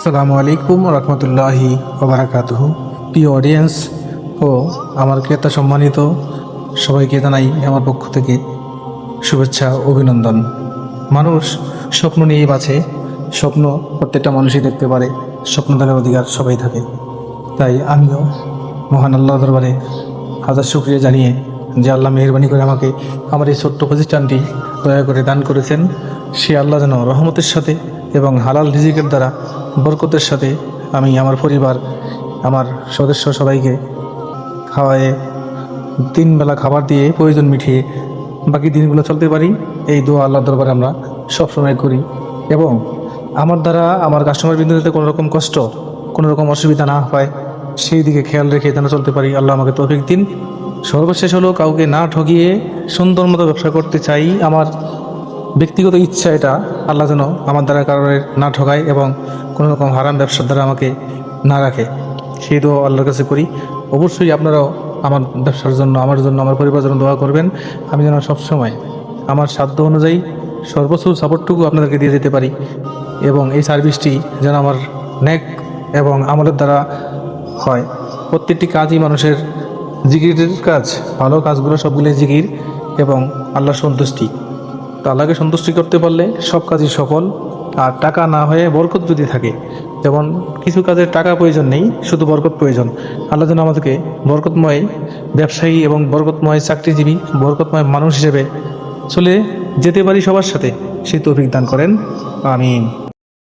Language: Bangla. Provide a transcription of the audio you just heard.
আসসালামু আলাইকুম রহমতুল্লাহি ওবারাকাতুহু। প্রিয় অডিয়েন্স ও আমার ক্রেতা সম্মানিত সবাইকে জানাই আমার পক্ষ থেকে শুভেচ্ছা ও অভিনন্দন। মানুষ স্বপ্ন নিয়েই বাঁচে। স্বপ্ন প্রত্যেকটা মানুষই দেখতে পারে, স্বপ্ন দেখার অধিকার সবাই থাকে। তাই আমিও মহান আল্লাহ দরবারে হাজার শুকরিয়া জানিয়ে যে আল্লাহ মেহেরবানি করে আমাকে আমার এই ছোট্ট প্রতিষ্ঠানটি দয়া করে দান করেছেন, সে আল্লাহ যেন রহমতের সাথে এবং হালাল রিজিকের দ্বারা বরকতের সাথে আমি আমার পরিবার, আমার সদস্য সবাইকে খাওয়ায়ে 3 বেলা খাবার দিয়ে প্রয়োজন মিটিয়ে বাকি দিনগুলো চলতে পারি, এই দোয়া আল্লাহর দরবারে আমরা সবসময় করি। এবং আমার দ্বারা আমার কাস্টমার বিন্দুতে কোনো রকম কষ্ট, কোনো রকম অসুবিধা না হয় সেই দিকে খেয়াল রেখে যেন চলতে পারি। আল্লাহ আমাকে তৌফিক দিন। সর্বশেষ হলো, কাউকে না ঠকিয়ে সুন্দর মতো ব্যবসা করতে চাই। আমার ব্যক্তিগত ইচ্ছা এটা, আল্লাহ যেন আমার দ্বারা কারোর না ঠকায় এবং কোনো রকম হারাম ব্যবসার দ্বারা আমাকে না রাখে, সেই দোয়া আল্লাহর কাছে করি। অবশ্যই আপনারাও আমার ব্যবসার জন্য, আমার জন্য, আমার পরিবারের জন্য দোয়া করবেন। আমি যেন সবসময় আমার সাধ্য অনুযায়ী সর্বোচ্চ সাপোর্টটুকু আপনাদেরকে দিয়ে যেতে পারি এবং এই সার্ভিসটি যেন আমার নেক এবং আমলের দ্বারা হয়। প্রত্যেকটি কাজই মানুষের জিকিরের কাজ, ভালো কাজগুলো সবগুলোই জিকির এবং আল্লাহর সন্তুষ্টি। তো আল্লাহকে সন্তুষ্টি করতে পারলে সব কাজই সফল। আর টাকা না হয়ে বরকত যদি থাকে, যেমন কিছু কাজের টাকা প্রয়োজন নেই, শুধু বরকত প্রয়োজন। আল্লাহ যেন আমাদেরকে বরকতময় ব্যবসায়ী এবং বরকতময় চাকরিজীবী, বরকতময় মানুষ হিসেবে চলে যেতে পারি সবার সাথে, সেই তৌফিক দান করেন। আমিন।